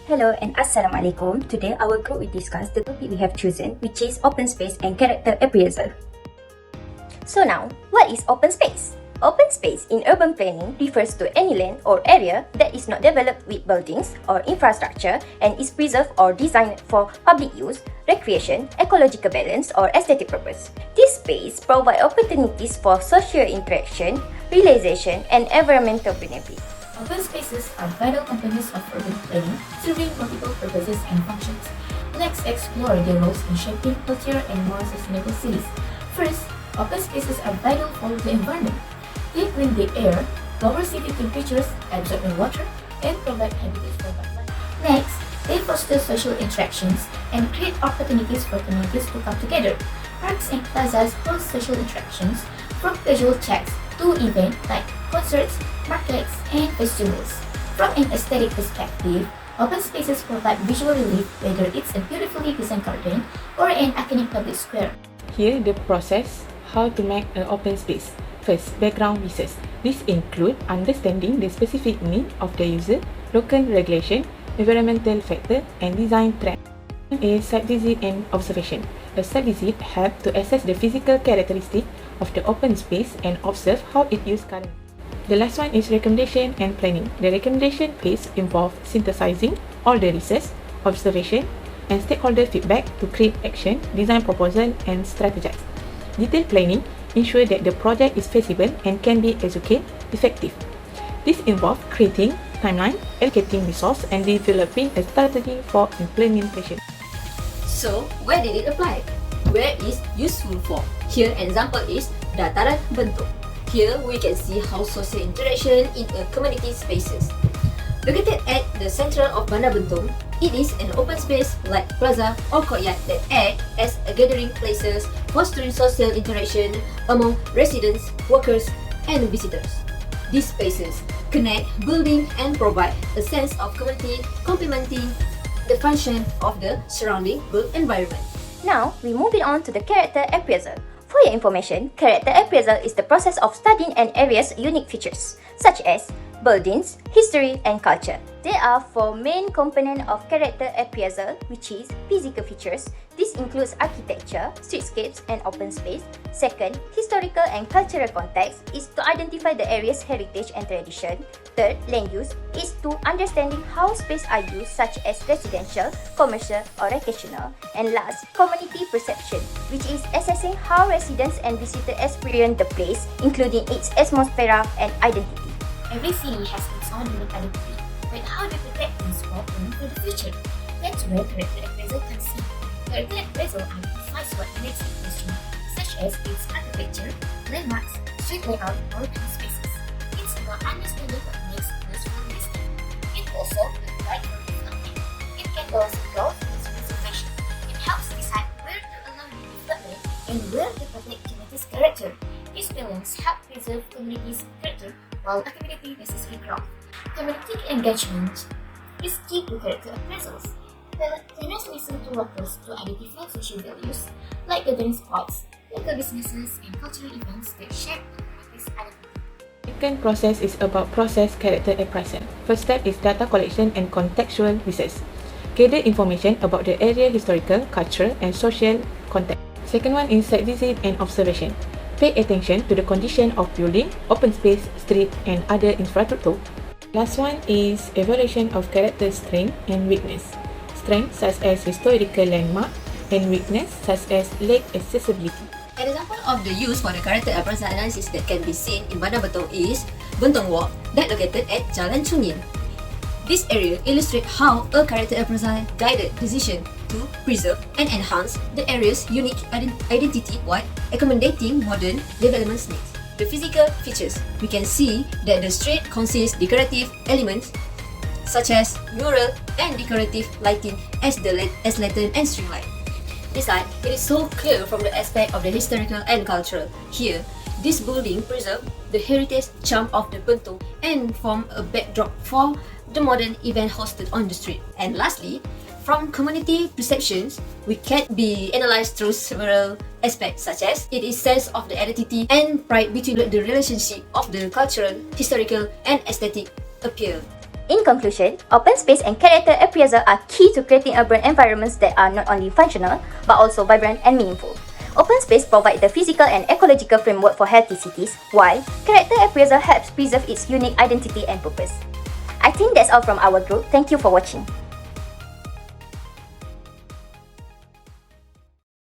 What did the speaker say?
Hello and Assalamualaikum. Today our group will discuss the topic we have chosen, which is open space and character appraisal. So now, what is open space? Open space in urban planning refers to any land or area that is not developed with buildings or infrastructure and is preserved or designed for public use, recreation, ecological balance or aesthetic purpose. This space provides opportunities for social interaction, realization and environmental benefit. Open spaces are vital components of urban planning, serving multiple purposes and functions. Let's explore their roles in shaping healthier and more sustainable cities. First, open spaces are vital for the environment. They clean the air, lower city temperatures, absorb water, and provide habitats for wildlife. Next, they foster social interactions and create opportunities for communities to come together. Parks and plazas host social interactions, from casual chats to events like concerts, markets, and festivals. From an aesthetic perspective, open spaces provide visual relief whether it's a beautifully designed garden or an iconic public square. Here, the process how to make an open space. First, background research. This includes understanding the specific need of the user, local regulation, environmental factor, and design trend. A site visit and observation. A site visit helps to assess the physical characteristic of the open space and observe how it is currently. The last one is recommendation and planning. The recommendation phase involves synthesizing all the research, observation, and stakeholder feedback to create action, design proposal, and strategize. Detailed planning ensures that the project is feasible and can be executed effectively. This involves creating timeline, allocating resources, and developing a strategy for implementation. So, where did it apply? Where is useful for? Here, an example is dataran bentuk. Here, we can see how social interaction in a community spaces. Located at the center of Bandar Bentong, it is an open space like plaza or courtyard that act as a gathering places, fostering social interaction among residents, workers, and visitors. These spaces connect, building, and provide a sense of community, complementing the function of the surrounding built environment. Now, we move on to the character appraisal. For your information, character appraisal is the process of studying an area's unique features, such as buildings, history, and culture. There are four main components of character appraisal, which is physical features. This includes architecture, streetscapes, and open space. Second, historical and cultural context is to identify the area's heritage and tradition. Third, land use is to understanding how space are used, such as residential, commercial, or recreational. And last, community perception, which is assessing how residents and visitors experience the place, including its atmosphere and identity. Every city has its own unique identity, but how do we protect this for the future? That's where character appraisal comes in. Character appraisal identifies what makes it strong, such as its architecture, landmarks, street layout, or green spaces. It's about understanding what makes us realistic. It also provides for development. It can also go with preservation. It helps decide where to allow development and where to protect community's character. These pillars help preserve community's character while accommodating necessary growth. Community engagement is key to character appraisals. Planners listen to locals to identify social values like gathering spots, local businesses, and cultural events that shape the community's identity. Second process is about process character appraisal. First step is data collection and contextual research. Gather information about the area historical, cultural, and social context. Second one is site visit and observation. Pay attention to the condition of building, open space, street, and other infrastructure. Last one is evaluation of character strength and weakness. Strength such as historical landmark and weakness such as lake accessibility. An example of the use for the character appraisal analysis that can be seen in Bandar Bentong is Bentong Walk that located at Jalan Chungin. This area illustrates how a character appraisal guided decision to preserve and enhance the area's unique identity while accommodating modern development needs. The physical features, we can see that the street consists decorative elements such as mural and decorative lighting as lantern and string light. Besides, it is so clear from the aspect of the historical and cultural. Here, this building preserves the heritage charm of the Bentong and form a backdrop for the modern event hosted on the street. And lastly, from community perceptions, we can be analyzed through several aspects such as it is sense of the identity and pride between the relationship of the cultural, historical, and aesthetic appeal. In conclusion, open space and character appraisal are key to creating urban environments that are not only functional but also vibrant and meaningful. Open space provides the physical and ecological framework for healthy cities, while character appraisal helps preserve its unique identity and purpose. I think that's all from our group. Thank you for watching.